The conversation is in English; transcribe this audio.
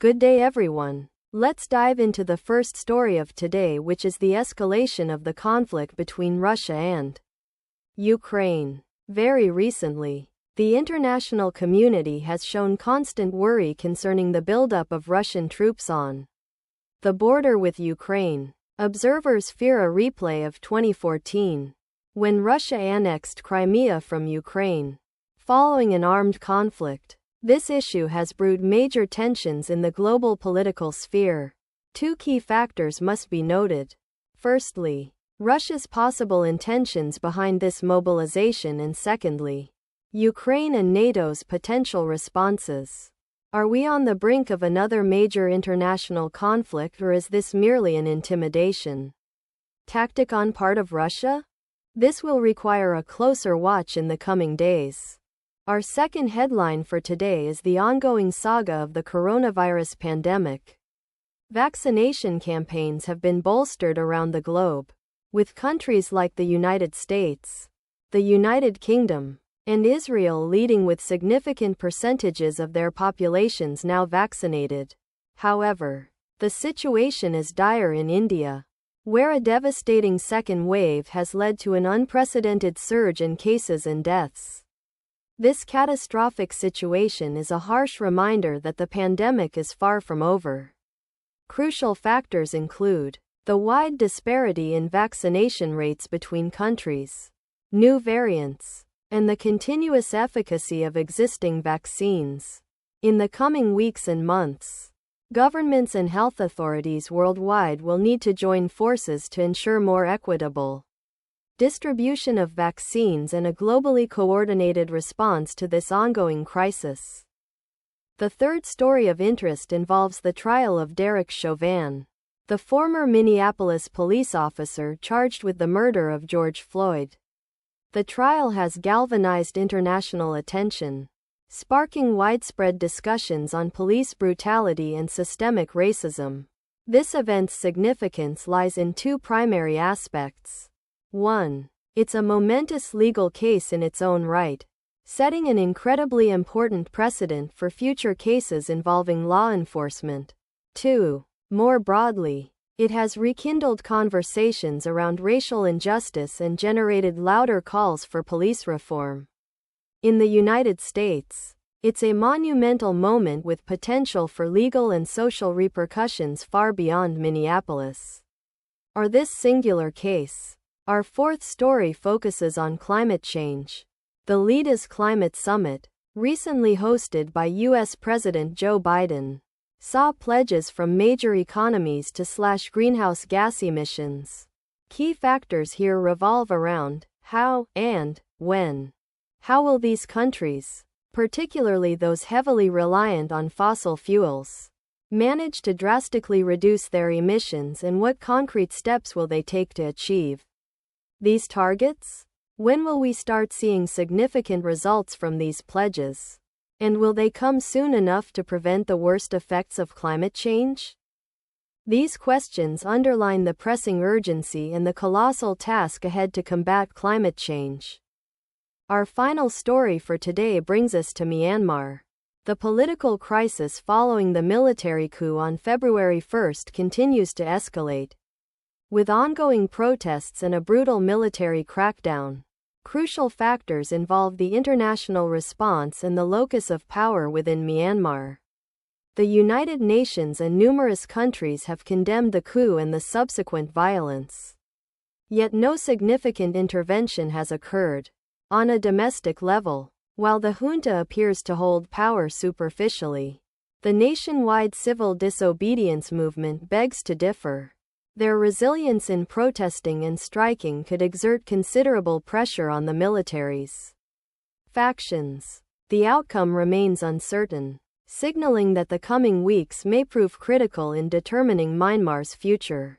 Good day everyone. Let's dive into the first story of today, which is the escalation of the conflict between Russia and Ukraine. Very recently, the international community has shown constant worry concerning the buildup of Russian troops on the border with Ukraine. Observers fear a replay of 2014, when Russia annexed Crimea from Ukraine. Following an armed conflict, this issue has brewed major tensions in the global political sphere. Two key factors must be noted. Firstly, Russia's possible intentions behind this mobilization, and secondly, Ukraine and NATO's potential responses. Are we on the brink of another major international conflict, or is this merely an intimidation tactic on part of Russia? This will require a closer watch in the coming days. Our second headline for today is the ongoing saga of the coronavirus pandemic. Vaccination campaigns have been bolstered around the globe, with countries like the United States, the United Kingdom, and Israel leading with significant percentages of their populations now vaccinated. However, the situation is dire in India, where a devastating second wave has led to an unprecedented surge in cases and deaths. This catastrophic situation is a harsh reminder that the pandemic is far from over. Crucial factors include the wide disparity in vaccination rates between countries, new variants, and the continuous efficacy of existing vaccines. In the coming weeks and months, governments and health authorities worldwide will need to join forces to ensure more equitable distribution of vaccines and a globally coordinated response to this ongoing crisis. The third story of interest involves the trial of Derek Chauvin, the former Minneapolis police officer charged with the murder of George Floyd. The trial has galvanized international attention, sparking widespread discussions on police brutality and systemic racism. This event's significance lies in two primary aspects. 1. It's a momentous legal case in its own right, setting an incredibly important precedent for future cases involving law enforcement. 2. More broadly, it has rekindled conversations around racial injustice and generated louder calls for police reform. In the United States, it's a monumental moment with potential for legal and social repercussions far beyond Minneapolis or this singular case. Our fourth story focuses on climate change. The Leaders Climate Summit, recently hosted by U.S. President Joe Biden, saw pledges from major economies to slash greenhouse gas emissions. Key factors here revolve around how and when. How will these countries, particularly those heavily reliant on fossil fuels, manage to drastically reduce their emissions, and what concrete steps will they take to achieve these targets? When will we start seeing significant results from these pledges? And will they come soon enough to prevent the worst effects of climate change? These questions underline the pressing urgency and the colossal task ahead to combat climate change. Our final story for today brings us to Myanmar. The political crisis following the military coup on February 1 continues to escalate, with ongoing protests and a brutal military crackdown. Crucial factors involve the international response and the locus of power within Myanmar. The United Nations and numerous countries have condemned the coup and the subsequent violence. Yet no significant intervention has occurred on a domestic level. While the junta appears to hold power superficially, the nationwide civil disobedience movement begs to differ. Their resilience in protesting and striking could exert considerable pressure on the military's factions. The outcome remains uncertain, signaling that the coming weeks may prove critical in determining Myanmar's future.